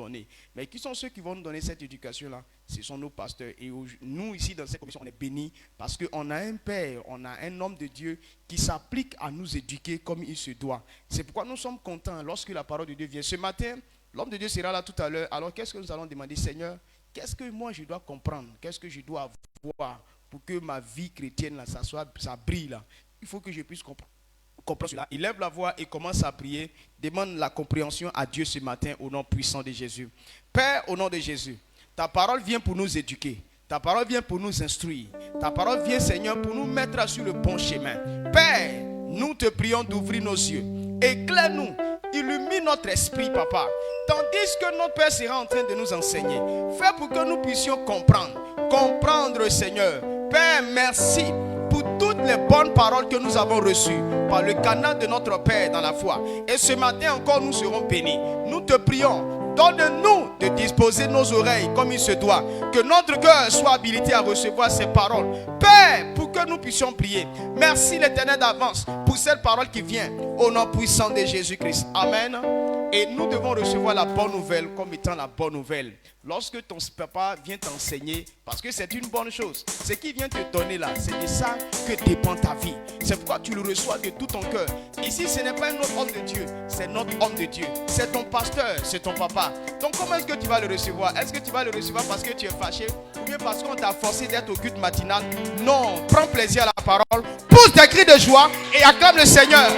donner. Mais qui sont ceux qui vont nous donner cette éducation-là? Ce sont nos pasteurs. Et nous, ici, dans cette commission, on est bénis parce qu'on a un Père, on a un homme de Dieu qui s'applique à nous éduquer comme il se doit. C'est pourquoi nous sommes contents lorsque la parole de Dieu vient. Ce matin, l'homme de Dieu sera là tout à l'heure. Alors, qu'est-ce que nous allons demander? Seigneur, qu'est-ce que moi je dois comprendre? Qu'est-ce que je dois avoir pour que ma vie chrétienne, là, ça brille là? Il faut que je puisse comprendre cela. Il lève la voix et commence à prier. Demande la compréhension à Dieu ce matin au nom puissant de Jésus. Père, au nom de Jésus, ta parole vient pour nous éduquer. Ta parole vient pour nous instruire. Ta parole vient, Seigneur, pour nous mettre sur le bon chemin. Père, nous te prions d'ouvrir nos yeux. Éclaire-nous. Illumine notre esprit, papa. Tandis que notre Père sera en train de nous enseigner. Fais pour que nous puissions comprendre. Comprendre, Seigneur. Père, merci pour toutes les bonnes paroles que nous avons reçues par le canal de notre Père dans la foi. Et ce matin encore, nous serons bénis. Nous te prions, donne-nous de disposer nos oreilles comme il se doit. Que notre cœur soit habilité à recevoir ces paroles. Père, pour que nous puissions prier. Merci l'Éternel d'avance pour cette parole qui vient au nom puissant de Jésus-Christ. Amen. Et nous devons recevoir la bonne nouvelle comme étant la bonne nouvelle. Lorsque ton papa vient t'enseigner, parce que c'est une bonne chose, ce qu'il vient te donner là, c'est de ça que dépend ta vie. C'est pourquoi tu le reçois de tout ton cœur. Ici, ce n'est pas un autre homme de Dieu, c'est notre homme de Dieu. C'est ton pasteur, c'est ton papa. Donc comment est-ce que tu vas le recevoir? Est-ce que tu vas le recevoir parce que tu es fâché ou bien parce qu'on t'a forcé d'être au culte matinal? Non, prends plaisir à la parole, pousse des cris de joie et acclame le Seigneur.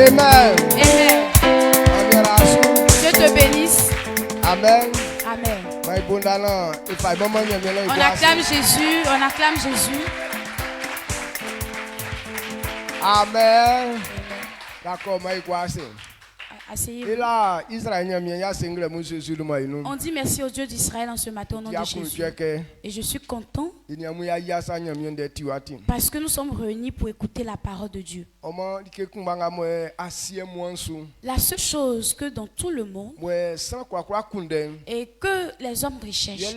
Amen. Amen. Dieu te bénisse. Amen. Amen. On On acclame Jésus. On acclame Jésus. Amen. D'accord, Asseyez-vous. Et là, Israël, On dit merci au Dieu d'Israël en ce matin au nom de Jésus. Et je suis content parce que nous sommes réunis pour écouter la parole de Dieu. La seule chose que dans tout le monde et que les hommes recherchent,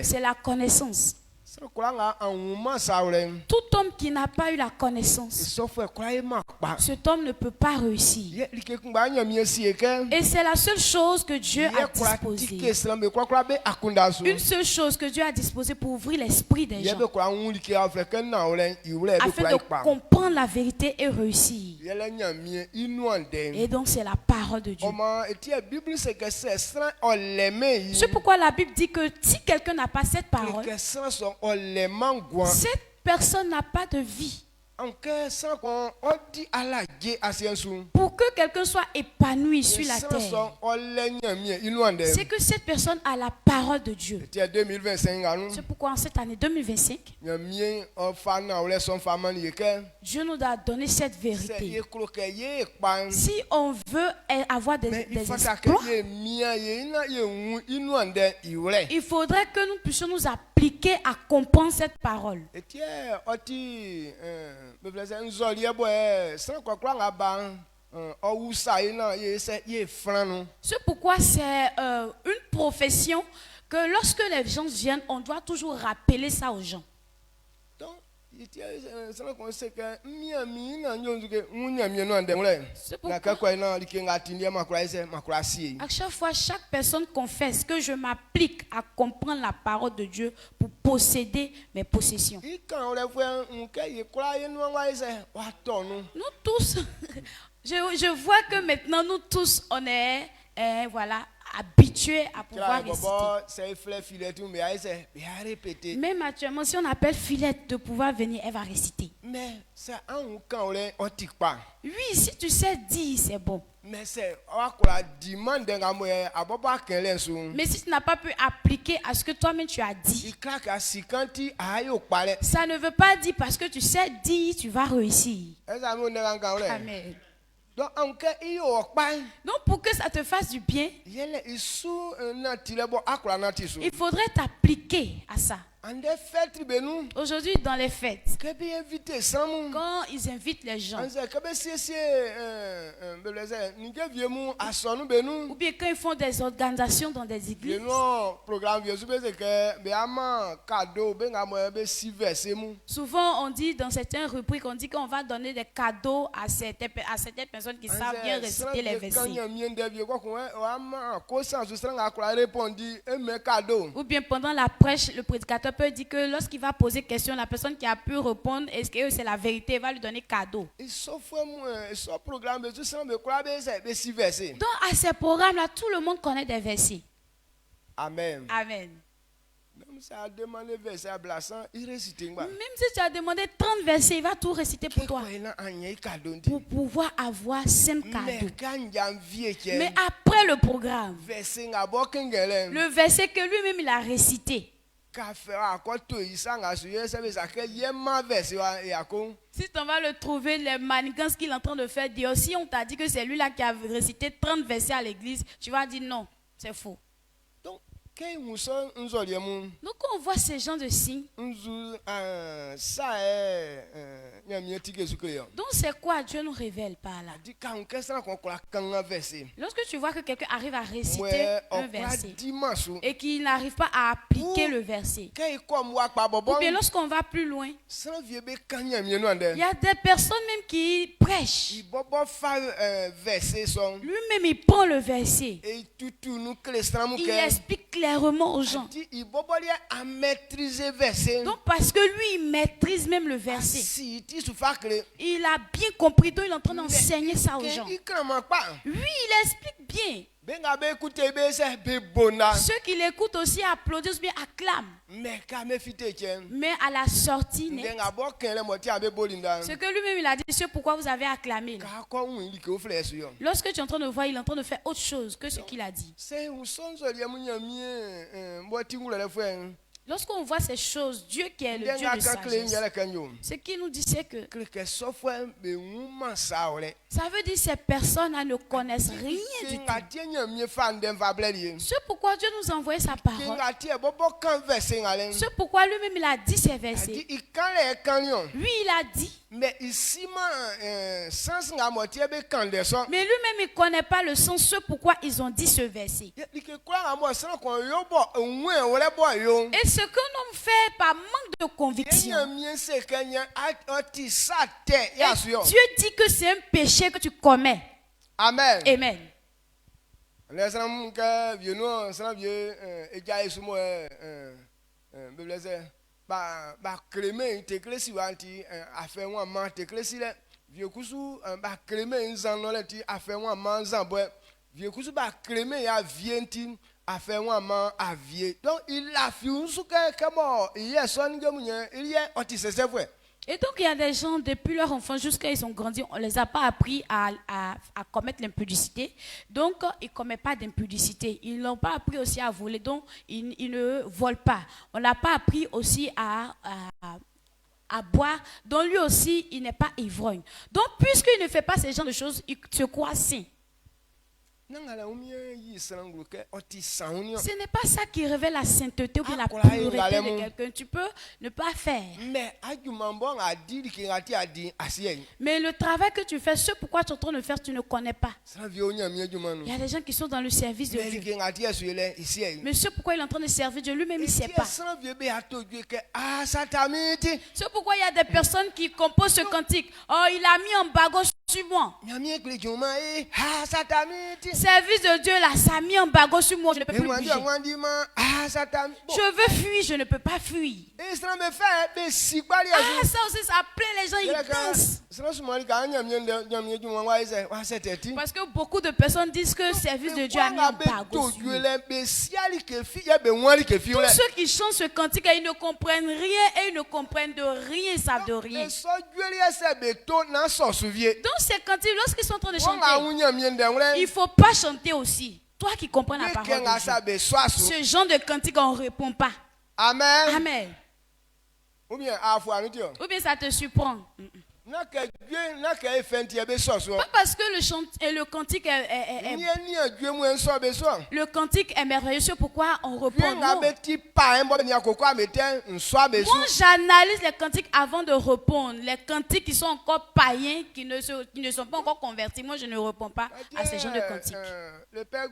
c'est la connaissance. Tout homme qui n'a pas eu la connaissance, cet homme ne peut pas réussir. Et c'est la seule chose que Dieu a disposée. Une seule chose que Dieu a disposée pour ouvrir l'esprit des gens, afin de comprendre la vérité et réussir. Et donc c'est la parole de Dieu. C'est pourquoi la Bible dit que si quelqu'un n'a pas cette parole, cette personne n'a pas de vie. Pour que quelqu'un soit épanoui sur la terre, c'est que cette personne a la parole de Dieu. C'est pourquoi en cette année 2025, Dieu nous a donné cette vérité. Si on veut avoir des exploits, il faudrait que nous puissions nous appliquer à comprendre cette parole. C'est pourquoi c'est une profession que lorsque les gens viennent, on doit toujours rappeler ça aux gens. C'est pourquoi à chaque fois, chaque personne confesse que je m'applique à comprendre la parole de Dieu pour posséder mes possessions. Nous tous, je vois que maintenant nous tous, on est voilà, habitués à pouvoir réciter. Même actuellement, si on appelle Philette de pouvoir venir, elle va réciter. Oui, si tu sais dire, c'est bon. Mais si tu n'as pas pu appliquer à ce que toi-même tu as dit, ça ne veut pas dire parce que tu sais dire, tu vas réussir. Amen. Donc pour que ça te fasse du bien, il faudrait t'appliquer à ça. Aujourd'hui, dans les fêtes, quand ils invitent les gens, ou bien quand ils font des organisations dans des églises, souvent on dit dans certaines rubriques, on dit qu'on va donner des cadeaux à certaines personnes qui savent bien réciter les versets. Ou bien pendant la prêche, le prédicateur peut dire que lorsqu'il va poser question, la personne qui a pu répondre, est-ce que c'est la vérité, va lui donner cadeau. Donc à ces programmes-là, tout le monde connaît des versets. Amen. Amen. Même si tu as demandé 30 versets, il va tout réciter pour toi. Pour pouvoir avoir 5 cadeaux. Mais après le programme, le verset que lui-même il a récité, si tu vas le trouver, les manigances qu'il est en train de faire, dire, si on t'a dit que c'est lui-là qui a récité 30 versets à l'église, tu vas dire non, c'est faux. Donc quand on voit ces gens de signes, donc c'est quoi Dieu nous révèle par là? Lorsque tu vois que quelqu'un arrive à réciter un verset et qu'il n'arrive pas à appliquer le verset, ou bien lorsqu'on va plus loin, il y a des personnes même qui prêchent. Lui-même il prend le verset, il explique clairement aux gens. Donc parce que lui il maîtrise même le verset, il a bien compris, donc il est en train d'enseigner ça aux gens. Lui il explique bien. Ceux qui l'écoutent aussi applaudissent bien, acclament. Mais à la sortie, ce que lui-même il a dit, c'est pourquoi vous avez acclamé. Lorsque tu es en train de voir, il est en train de faire autre chose que ce qu'il a dit. Lorsqu'on voit ces choses, Dieu qui est le Dieu de sagesse, ce qu'il nous dit c'est que ça veut dire que ces personnes ne connaissent rien du tout. C'est pourquoi Dieu nous a envoyé sa parole. C'est pourquoi lui-même il a dit ces versets. Lui il a dit. Mais lui-même il ne connaît pas le sens, c'est pourquoi ils ont dit ce verset. Et ce que l'on fait par manque de conviction, Dieu dit que c'est un péché que tu commets. Amen. Amen. Et donc il y a des gens, depuis leur enfance jusqu'à ils ont grandi, on ne les a pas appris à commettre l'impudicité. Donc ils ne commettent pas d'impudicité. Ils n'ont pas appris aussi à voler, donc ils ne volent pas. On n'a pas appris aussi à boire, donc lui aussi il n'est pas ivrogne. Donc puisqu'il ne fait pas ce genre de choses, il se croit saint. Ce n'est pas ça qui révèle la sainteté ou bien la pureté de quelqu'un. Tu peux ne pas faire. Mais le travail que tu fais, ce pourquoi tu es en train de faire, tu ne connais pas. Il y a des gens qui sont dans le service de Dieu. Mais ce pourquoi il est en train de servir Dieu, lui-même il ne sait pas. C'est pourquoi il y a des personnes qui composent ce cantique. Oh, il a mis un bagot sur moi. Service de Dieu là, ça a mis un bagot sur moi, je ne peux plus bouger. Je veux fuir, je ne peux pas fuir. Ça aussi, ça plaît les gens, ils dansent. Parce que beaucoup de personnes disent que le service de Dieu a mis un bagot sur moi. Tous ceux qui chantent ce cantique, ils ne comprennent rien et ils ne comprennent de rien, ils savent de rien. Donc ces cantiques, lorsqu'ils sont en train de chanter, il ne faut pas chanter aussi. Toi qui comprends la parole de Dieu, ce genre de cantique, on ne répond pas. Amen. Amen. Ou bien ça te surprend. Pas parce que le cantique le cantique est merveilleux, c'est pourquoi on repose. Moi, j'analyse les cantiques avant de répondre. Les cantiques qui sont encore païens, qui ne sont pas encore convertis. Moi, je ne réponds pas à ces genres de cantiques. Le père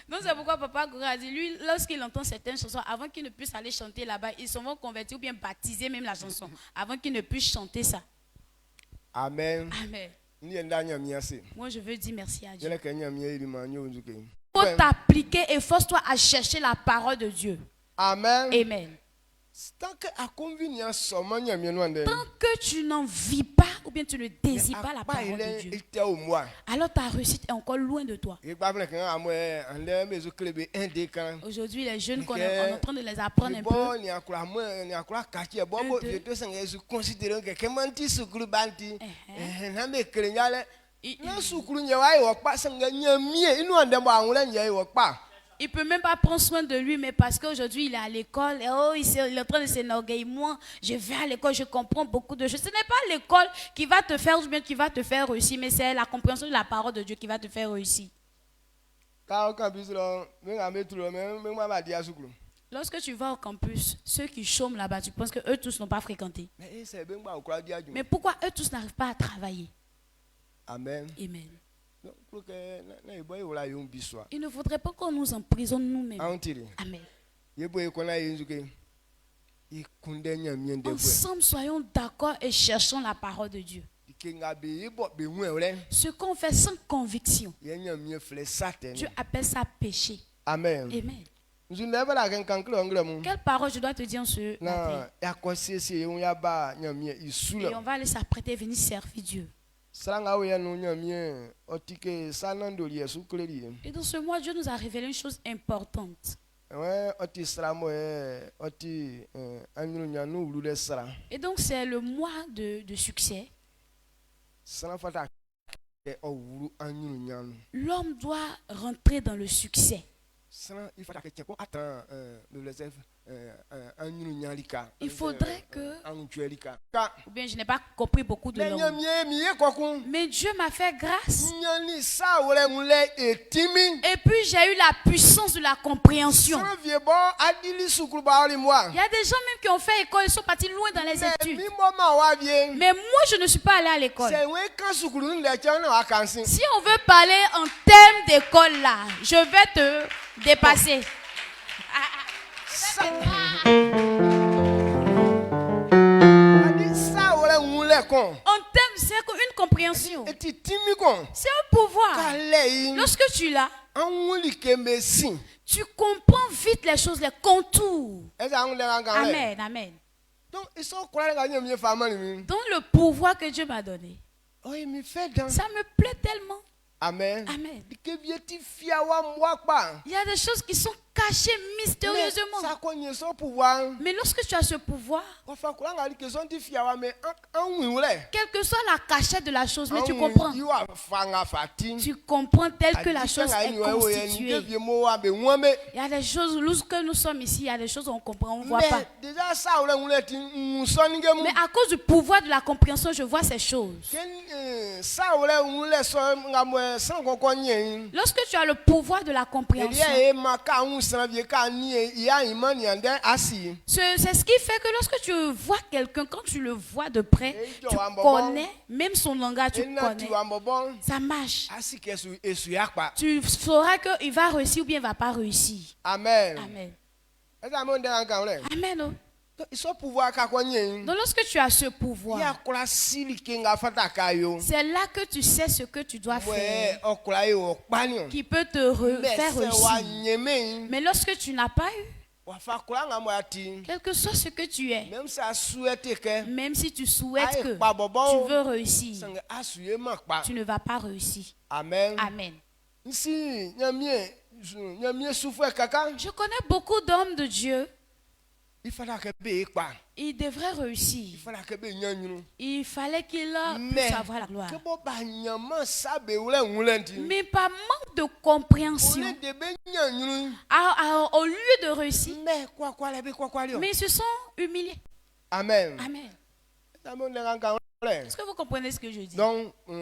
donc c'est pourquoi Papa Gora a dit, lui, lorsqu'il entend certaines chansons, avant qu'il ne puisse aller chanter là-bas, ils sont convertis ou bien baptiser même la chanson, avant qu'il ne puisse chanter ça. Amen. Amen. Moi, je veux dire merci à Dieu. Il faut t'appliquer et force-toi à chercher la parole de Dieu. Amen. Amen. Tant que tu n'en vis pas ou bien tu ne désires pas la parole de Dieu, alors ta réussite est encore loin de toi. Aujourd'hui, les jeunes, on est en train de les apprendre un peu. Il ne peut même pas prendre soin de lui, mais parce qu'aujourd'hui il est à l'école, et il est en train de s'enorgueillir. Moi, je vais à l'école, je comprends beaucoup de choses. Ce n'est pas l'école qui va te faire bien, qui va te faire réussir, mais c'est la compréhension de la parole de Dieu qui va te faire réussir. Lorsque tu vas au campus, ceux qui chôment là-bas, tu penses qu'eux tous n'ont pas fréquenté. Mais pourquoi eux tous n'arrivent pas à travailler? Amen. Amen. Il ne faudrait pas qu'on nous emprisonne nous-mêmes. Amen. Ensemble, soyons d'accord et cherchons la parole de Dieu. Ce qu'on fait sans conviction, Dieu appelle ça péché. Amen. Amen. Quelle parole je dois te dire en ce matin? Et on va aller s'apprêter à venir servir Dieu. Et dans ce mois, Dieu nous a révélé une chose importante. Et donc c'est le mois de succès. L'homme doit rentrer dans le succès. Il faudrait que, ou bien je n'ai pas compris beaucoup de langues, mais Dieu m'a fait grâce. Et puis j'ai eu la puissance de la compréhension. Il y a des gens même qui ont fait école, ils sont partis loin dans les études. Mais moi je ne suis pas allé à l'école. Si on veut parler en termes d'école là, je vais te dépasser. En termes, c'est une compréhension. C'est un pouvoir. Lorsque tu l'as, tu comprends vite les choses, les contours. Amen, amen. Donc le pouvoir que Dieu m'a donné, ça me plaît tellement. Amen. Amen. Il y a des choses qui sont cachées mystérieusement. Mais lorsque tu as ce pouvoir, quelle que soit la cachette de la chose, mais tu comprends. Tu comprends tel que la chose est constituée. Il y a des choses, lorsque nous sommes ici, il y a des choses qu'on comprend, on ne voit pas. Mais à cause du pouvoir de la compréhension, je vois ces choses. Lorsque tu as le pouvoir de la compréhension, c'est ce qui fait que lorsque tu vois quelqu'un, quand tu le vois de près, tu connais, même son langage, tu connais. Ça marche. Tu sauras qu'il va réussir ou bien il ne va pas réussir. Amen. Amen. Amen. Donc lorsque tu as ce pouvoir, c'est là que tu sais ce que tu dois faire, qui peut te faire réussir. Mais lorsque tu n'as pas eu, quel que soit ce que tu es, même si tu souhaites que tu veux réussir, tu ne vas pas réussir. Amen. Amen. Je connais beaucoup d'hommes de Dieu il devrait réussir. Il fallait qu'il puisse avoir la gloire. Mais par manque de compréhension, au lieu de réussir, mais ils se sont humiliés. Amen. Amen. Est-ce que vous comprenez ce que je dis? Donc, donc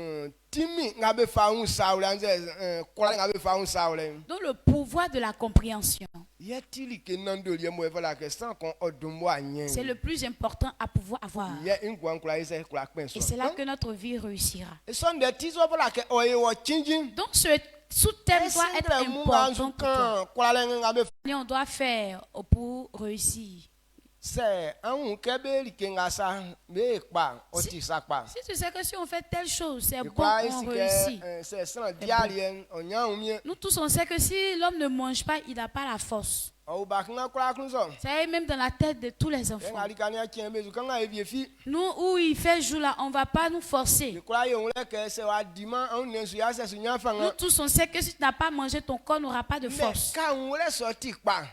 le pouvoir de la compréhension, c'est le plus important à pouvoir avoir. Et c'est là que notre vie réussira. Donc ce sous-thème doit être important pour toi. Et on doit faire pour réussir. Si tu sais que si on fait telle chose, c'est bon, on réussit. Nous tous, on sait que si l'homme ne mange pas, il n'a pas la force. Ça est même dans la tête de tous les enfants. Nous, où il fait jour là, on ne va pas nous forcer. Nous tous, on sait que si tu n'as pas mangé, ton corps n'aura pas de force.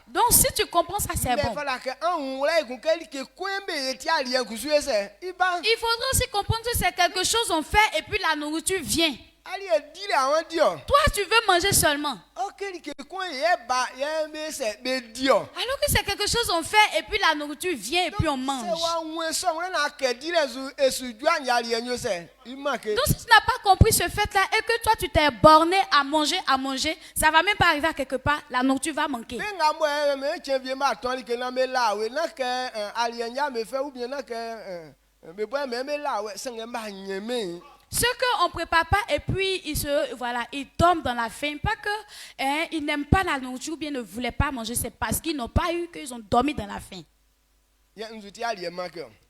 Donc, si tu comprends ça, c'est bon. Il faudra aussi comprendre que c'est quelque chose qu'on fait et puis la nourriture vient. Toi, tu veux manger seulement. Alors que c'est quelque chose qu'on fait et puis la nourriture vient et puis on mange. Donc si tu n'as pas compris ce fait-là et que toi tu t'es borné à manger, ça va même pas arriver à quelque part, la nourriture va manquer. Ceux qu'on ne prépare pas et puis ils tombent dans la faim. Pas que ils n'aiment pas la nourriture ou bien ne voulaient pas manger, c'est parce qu'ils n'ont pas eu, qu'ils ont dormi dans la faim.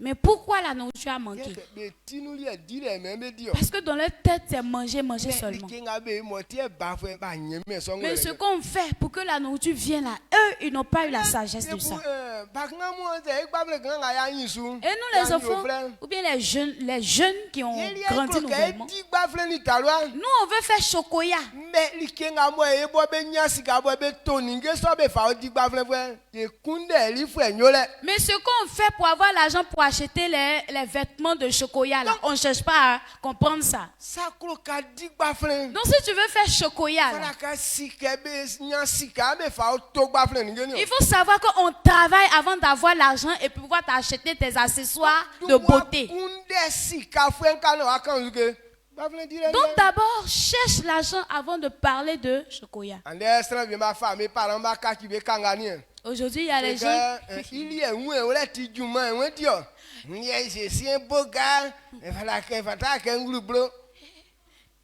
Mais pourquoi la nourriture a manqué? Parce que dans leur tête, c'est manger seulement. Mais ce qu'on fait pour que la nourriture vienne là, eux, ils n'ont pas eu la sagesse de ça. Et nous, les enfants, ou bien les jeunes qui ont grandi nouvellement, nous, on veut faire chocoya. Mais ce qu'on fait pour avoir l'argent pour acheter les vêtements de chocoya, là, on ne cherche pas à comprendre ça. Donc si tu veux faire chocoya, là, il faut savoir qu'on travaille avant d'avoir l'argent et pouvoir t'acheter tes accessoires de beauté. Donc d'abord, cherche l'argent avant de parler de chocoya. Aujourd'hui, il y a les gens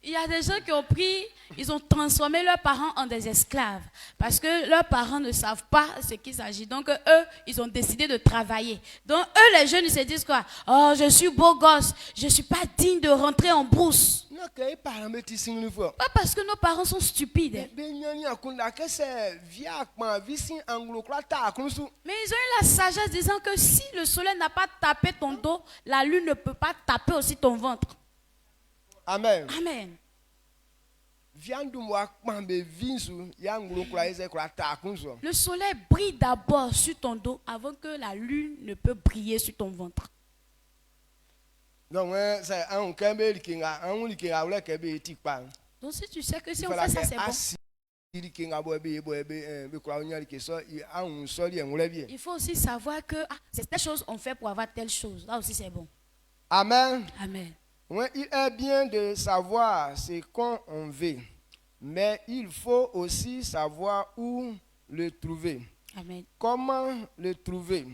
il y a des gens qui ont pris, ils ont transformé leurs parents en des esclaves. Parce que leurs parents ne savent pas ce qu'il s'agit. Donc eux, ils ont décidé de travailler. Donc eux, les jeunes, ils se disent quoi? Oh, je suis beau gosse, je ne suis pas digne de rentrer en brousse. Pas parce que nos parents sont stupides. Mais ils ont eu la sagesse disant que si le soleil n'a pas tapé ton dos, la lune ne peut pas taper aussi ton ventre. Amen. Amen. Le soleil brille d'abord sur ton dos avant que la lune ne peut briller sur ton ventre. Donc si tu sais que si on fait ça, c'est bon. Il faut aussi savoir que c'est telle chose on fait pour avoir telle chose. Là aussi c'est bon. Amen. Amen. Il est bien de savoir ce qu'on veut, mais il faut aussi savoir où le trouver. Amen. Comment le trouver?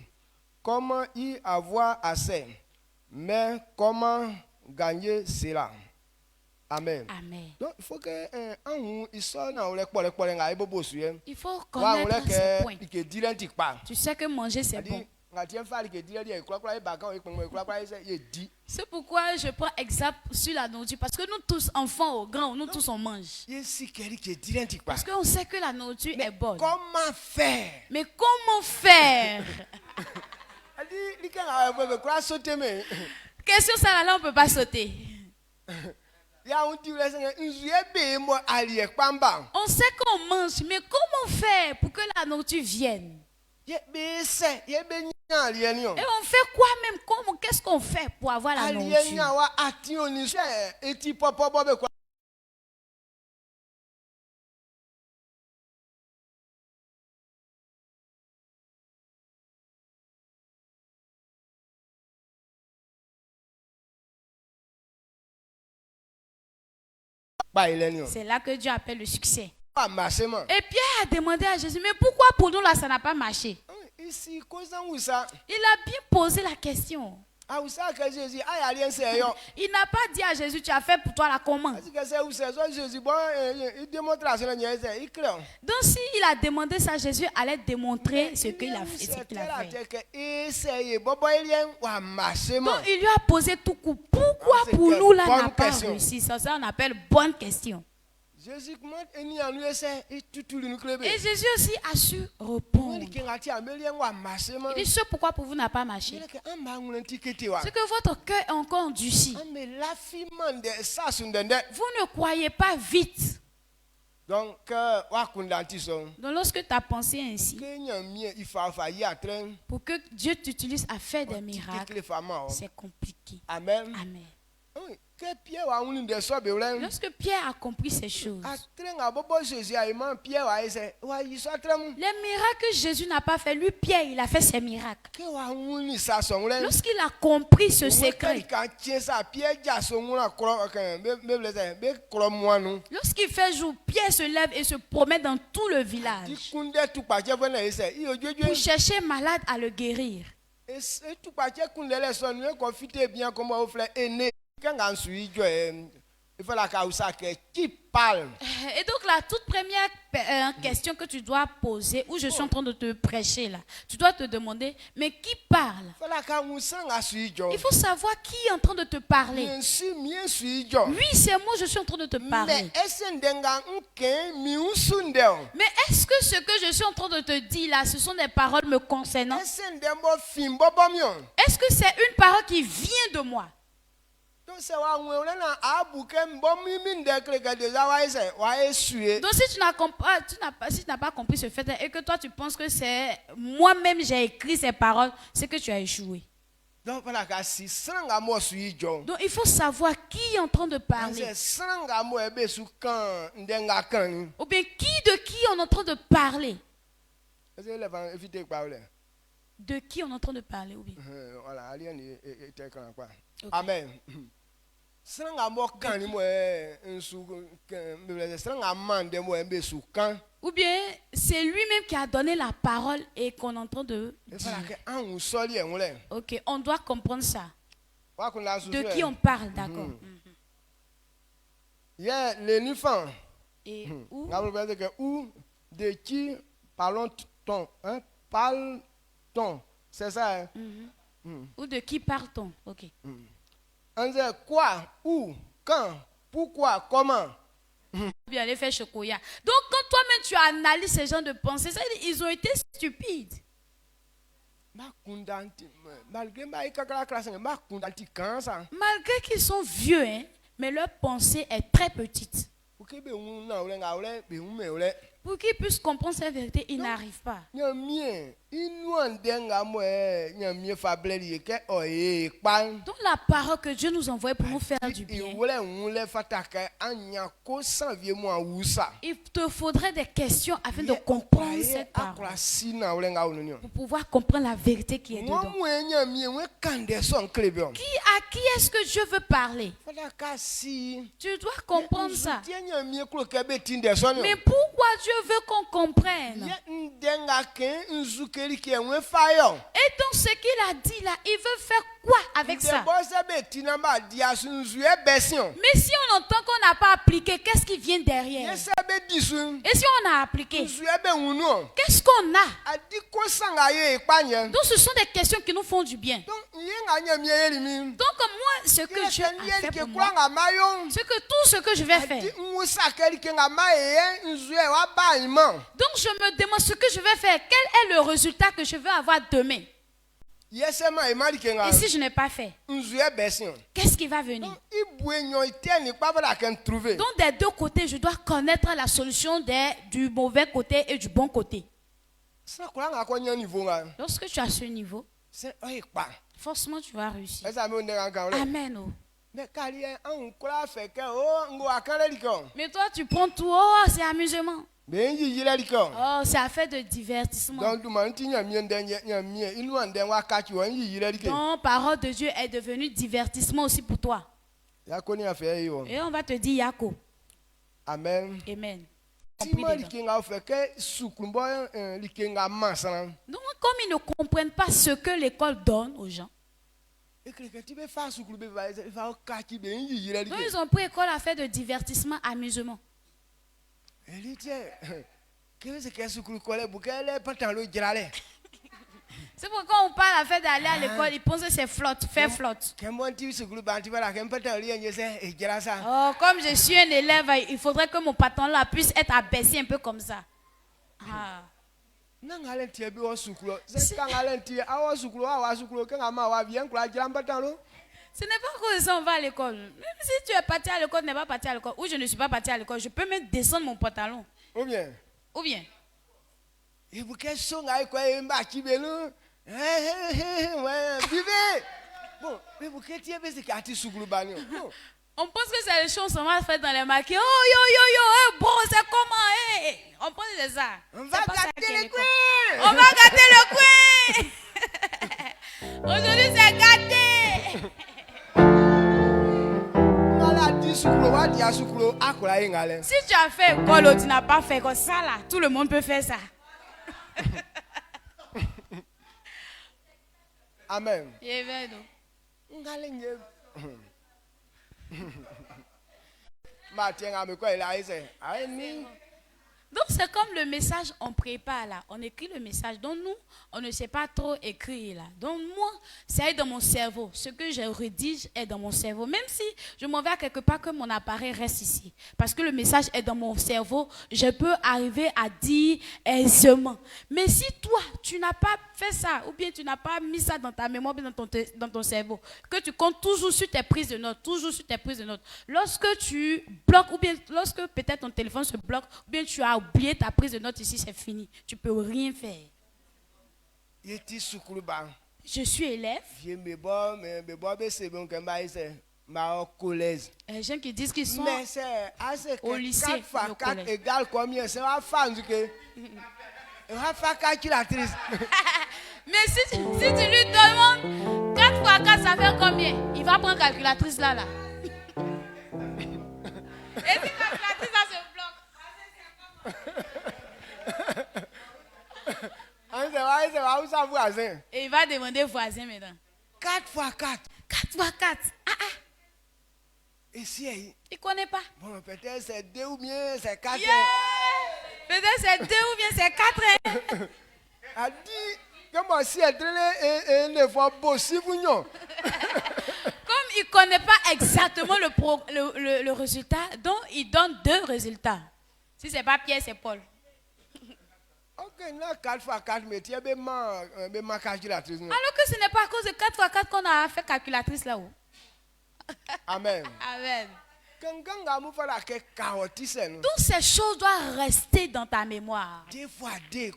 Comment y avoir accès? Mais comment gagner cela? Amen. Amen. Donc il faut que il faut connaître ce point. Tu sais que manger c'est bon. C'est pourquoi je prends exemple sur la nourriture. Parce que nous tous, enfants ou grands, nous tous on mange. Parce qu'on sait que la nourriture est bonne. Comment faire? Mais comment faire? Question ça là, on ne peut pas sauter. On sait qu'on mange, mais comment faire pour que la nourriture vienne? Et on fait quoi même? Qu'est-ce qu'on fait pour avoir la nourriture? C'est là que Dieu appelle le succès. Et Pierre a demandé à Jésus, mais pourquoi pour nous là ça n'a pas marché? Il a bien posé la question. Il n'a pas dit à Jésus, tu as fait pour toi la commande. Donc s'il a demandé ça, Jésus allait démontrer ce qu'il a fait. Donc il lui a posé tout coup. Pourquoi pour nous là n'a pas réussi? Ça on appelle bonne question. Et Jésus aussi a su répondre. Il dit, ce pourquoi pour vous n'a pas marché, c'est que votre cœur est encore endurci. Vous ne croyez pas vite. Donc lorsque tu as pensé ainsi, pour que Dieu t'utilise à faire des miracles, c'est compliqué. Amen. Amen. Lorsque Pierre a compris ces choses, les miracles que Jésus n'a pas fait, lui Pierre il a fait ses miracles. Lorsqu'il a compris ce secret, lorsqu'il fait jour, Pierre se lève et se promène dans tout le village pour chercher malade à le guérir. Et donc la toute première question que tu dois poser, où je suis en train de te prêcher là, tu dois te demander, mais qui parle? Il faut savoir qui est en train de te parler. Oui, c'est moi, je suis en train de te parler. Mais est-ce que ce que je suis en train de te dire là, ce sont des paroles me concernant? Est-ce que c'est une parole qui vient de moi? Donc si tu n'as pas compris ce fait et que toi tu penses que c'est moi-même j'ai écrit ces paroles, c'est que tu as échoué. Donc il faut savoir qui est en train de parler. Ou bien de qui on est en train de parler. De qui on est en train de parler ou bien. Okay. Amen. Ou bien c'est lui-même qui a donné la parole et qu'on est en train de dire. Ok, on doit comprendre ça. De qui on parle, d'accord. Et où? De qui parle-t-on? Parle-t-on? C'est ça. Ou de qui parle-t-on? Ok. On dit quoi, où, quand, pourquoi, comment. Bien, les faire chocoya. Donc, quand toi-même tu analyses ces gens de pensée, ça, ils ont été stupides. Malgré qu'ils sont vieux, hein, mais leur pensée est très petite. Pour qu'ils puissent comprendre cette vérité, ils n'arrivent pas. Donc la parole que Dieu nous envoie pour nous faire du bien, il te faudrait des questions afin de comprendre cette parole, pour pouvoir comprendre la vérité qui est dedans. À qui est-ce que Dieu veut parler? Tu dois comprendre ça. Mais pourquoi Dieu veut qu'on comprenne? Et donc ce qu'il a dit là, il veut faire quoi avec ça? Mais si on entend qu'on n'a pas appliqué, qu'est-ce qui vient derrière? Et si on a appliqué, qu'est-ce qu'on a? Donc ce sont des questions qui nous font du bien. Donc moi, ce que Dieu a fait pour moi, c'est que tout ce que je vais faire, donc je me demande ce que je vais faire, quel est le résultat que je veux avoir demain. Et si je n'ai pas fait, qu'est-ce qui va venir? Donc des deux côtés, je dois connaître la solution du mauvais côté et du bon côté. Lorsque tu as ce niveau, forcément tu vas réussir. Amen. Oh. Mais toi tu prends tout, oh c'est amusement. Oh, c'est affaire de divertissement. Ton parole de Dieu est devenue divertissement aussi pour toi. Et on va te dire Yako. Amen. Amen. Donc, comme ils ne comprennent pas ce que l'école donne aux gens, donc ils ont pris l'école à faire de divertissement, amusement. C'est pourquoi on parle à faire d'aller à l'école, ils pensent que c'est flotte, faire flotte. Oh, comme je suis un élève, il faudrait que mon pantalon là puisse être abaissé un peu comme ça. Ah. Ce n'est pas que ça on va à l'école. Même si tu es parti à l'école, tu n'es pas parti à l'école, ou je ne suis pas parti à l'école, je peux même descendre mon pantalon. Ou bien. On pense que c'est les choses qu'on va faire dans les maquis. Oh yo yo yo, bon c'est comment on pense que c'est ça. On va gâter le coin. On va gâter le coin. Aujourd'hui c'est gâté. Si tu as fait école ou tu n'as pas fait comme ça là, tout le monde peut faire ça. Amen. Donc c'est comme le message, on prépare là, on écrit le message. Donc nous, on ne sait pas trop écrire là. Donc moi, c'est dans mon cerveau. Ce que je rédige est dans mon cerveau. Même si je m'en vais à quelque part, que mon appareil reste ici. Parce que le message est dans mon cerveau, je peux arriver à dire aisément. Mais si toi, tu n'as pas fait ça, ou bien tu n'as pas mis ça dans ta mémoire, bien dans ton cerveau, que tu comptes toujours sur tes prises de notes, lorsque tu bloques, ou bien lorsque peut-être ton téléphone se bloque, ou bien tu as oublié ta prise de notes ici, c'est fini. Tu ne peux rien faire. Je suis élève. Les gens qui disent qu'ils sont au lycée. 4 x 4 égale combien? C'est ma femme qui va faire calculatrice. Mais si tu lui demandes 4 x 4, ça fait combien? Il va prendre calculatrice là. Et si calculatrice là se bloque? Et il va demander voisin maintenant. 4 x 4. 4 x 4. Et si il ne connaît pas. Bon, peut-être c'est 2 ou bien c'est 4. Yeah. Peut-être c'est 2 ou bien c'est 4. A dit comment si elle ne voit pas si vous non. Comme il ne connaît pas exactement le résultat, donc il donne 2 résultats. Si ce n'est pas Pierre, c'est Paul. Ok, là, 4 x 4, mais tu as ma calculatrice. Alors que ce n'est pas à cause de 4 x 4 qu'on a fait calculatrice là-haut. Amen. Amen. Toutes ces choses doivent rester dans ta mémoire. 2 fois 2,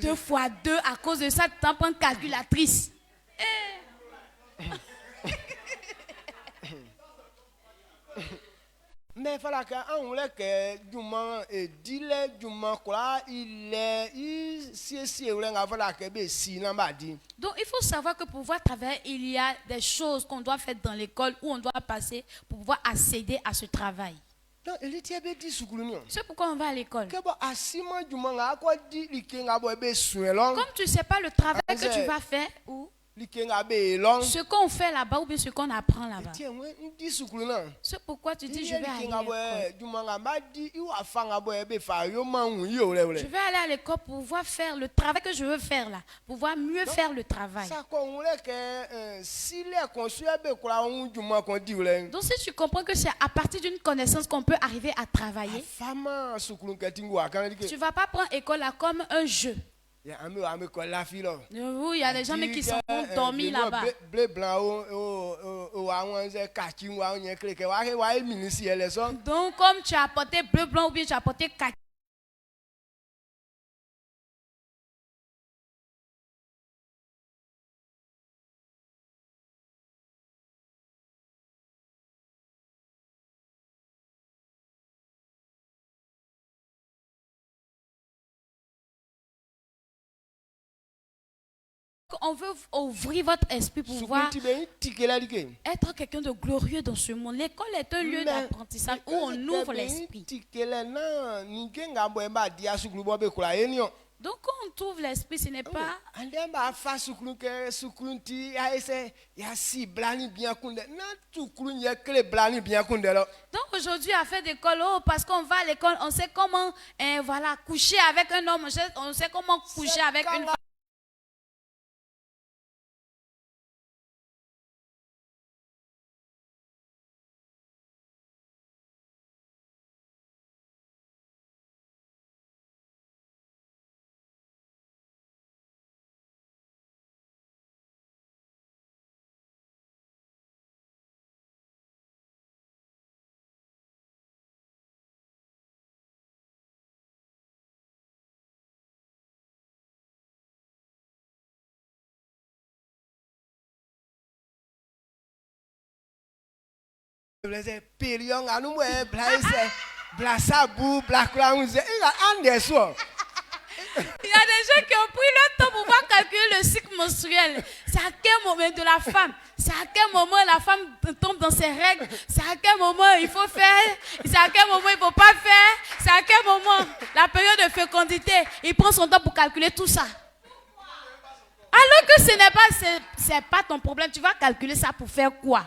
2 fois 2, à cause de ça, tu t'en prends calculatrice. Mais il fallait qu'on voulait que Juma et Dile Juma quoi il donc il faut savoir que pour pouvoir travailler, il y a des choses qu'on doit faire dans l'école où on doit passer pour pouvoir accéder à ce travail. C'est pourquoi on va à l'école. Comme tu ne sais pas le travail que tu vas faire ou ce qu'on fait là-bas ou bien ce qu'on apprend là-bas. C'est pourquoi tu dis je vais aller à l'école. Je vais aller à l'école pour pouvoir faire le travail que je veux faire là. Pour pouvoir mieux faire le travail. Donc si tu comprends que c'est à partir d'une connaissance qu'on peut arriver à travailler, tu ne vas pas prendre l'école là comme un jeu. Oui, il y a des gens qui sont dormis là-bas. Donc, comme tu as apporté bleu, blanc ou bien tu as apporté kaki, On veut ouvrir votre esprit pour pouvoir être quelqu'un de glorieux dans ce monde. L'école est un lieu d'apprentissage où on ouvre l'esprit. Donc quand on ouvre l'esprit, ce n'est pas... Donc aujourd'hui, à faire d'école, parce qu'on va à l'école, on sait comment coucher avec un homme, on sait comment coucher avec une femme. Il y a des gens qui ont pris le temps pour pouvoir calculer le cycle menstruel. C'est à quel moment de la femme? C'est à quel moment la femme tombe dans ses règles? C'est à quel moment il faut faire? C'est à quel moment il ne faut pas faire? C'est à quel moment la période de fécondité? Il prend son temps pour calculer tout ça. Alors que ce n'est pas ton problème. Tu vas calculer ça pour faire quoi?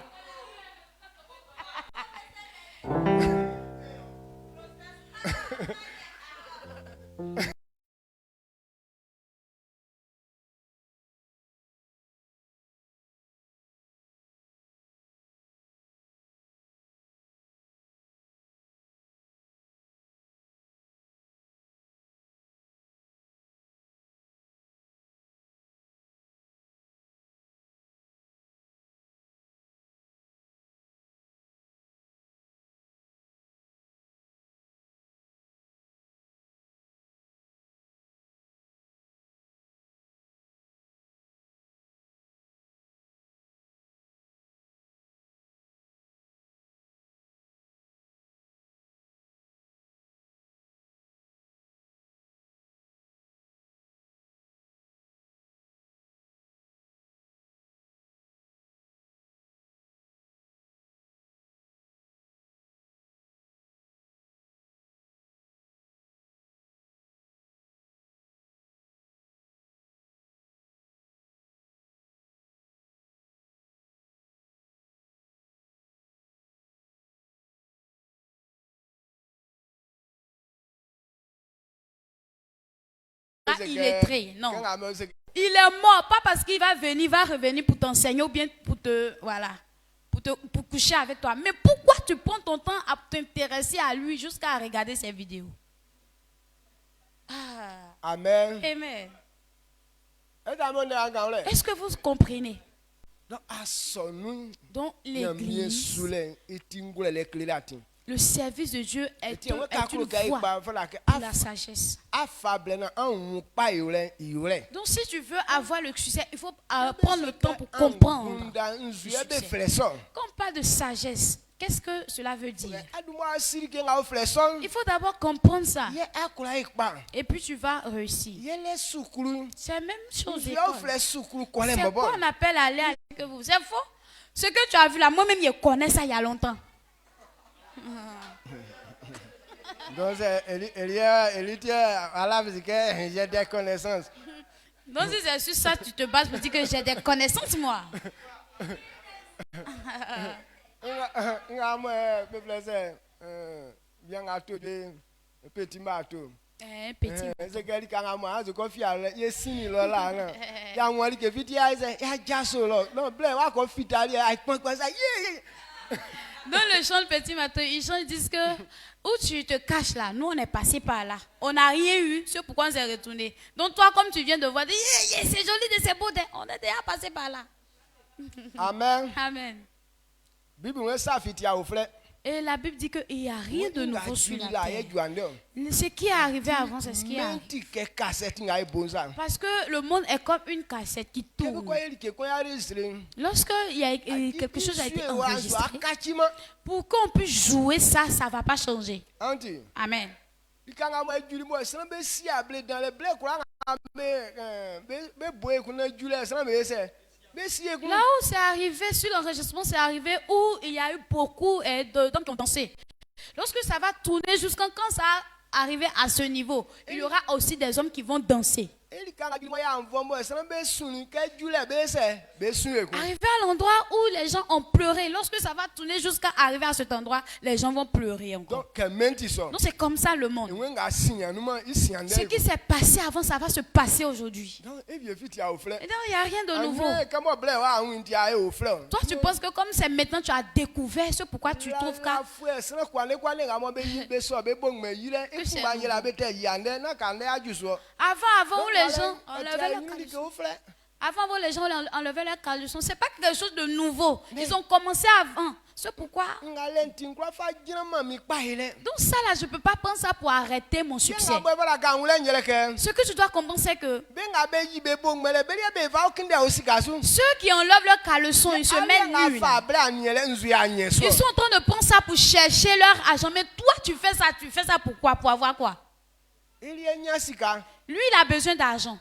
Illettré, non. Il est mort, pas parce qu'il va revenir pour t'enseigner ou bien pour pour coucher avec toi. Mais pourquoi tu prends ton temps à t'intéresser à lui jusqu'à regarder ses vidéos? Amen. Amen. Est-ce que vous comprenez? Donc l'église, le service de Dieu est une voie pour la sagesse. Donc si tu veux avoir le succès, il faut prendre le temps pour comprendre. Quand on parle de sagesse, qu'est-ce que cela veut dire? Il faut d'abord comprendre ça. Et puis tu vas réussir. C'est la même chose. C'est quoi on appelle aller avec vous? C'est faux. Ce que tu as vu là, moi-même je connais ça il y a longtemps. Donc, j'ai des connaissances. Donc, si c'est sur ça, tu te bases pour dire que j'ai des connaissances, moi. Petit bateau. Un petit Dans le chant de Petit Matin, ils chantent, ils disent que où tu te caches là, nous on est passé par là. On n'a rien eu, c'est pourquoi on s'est retourné. Donc toi, comme tu viens de voir, c'est joli, c'est beau, on est déjà passé par là. Amen. Amen. Et la Bible dit qu'il n'y a rien de nouveau sur la terre. Ce qui est arrivé avant, c'est ce qui est arrivé. Parce que le monde est comme une cassette qui tourne. Lorsqu'il y a quelque chose a été enregistré, pour qu'on puisse jouer ça, ça ne va pas changer. Amen. Là où c'est arrivé, sur l'enregistrement, c'est arrivé où il y a eu beaucoup d'hommes qui ont dansé. Lorsque ça va tourner jusqu'à quand ça arriver à ce niveau, il y aura aussi des hommes qui vont danser. Arrivé à l'endroit où les gens ont pleuré, lorsque ça va tourner jusqu'à arriver à cet endroit, les gens vont pleurer encore. Donc c'est comme ça le monde. Ce qui s'est passé avant, ça va se passer aujourd'hui. Et donc il n'y a rien de nouveau. Toi tu penses que comme c'est maintenant tu as découvert ce pourquoi tu trouves qu'à... Avant où les gens enlevaient leurs caleçons, c'est pas quelque chose de nouveau. Ils ont commencé avant. C'est pourquoi. Donc ça là, je peux pas prendre ça pour arrêter mon succès. Ce que tu dois comprendre, c'est que ceux qui enlèvent leurs caleçons, ils se mettent nus. Ils sont en train de prendre ça pour chercher leur argent. Mais toi, tu fais ça pourquoi? Pour avoir quoi? Lui, il a besoin d'argent.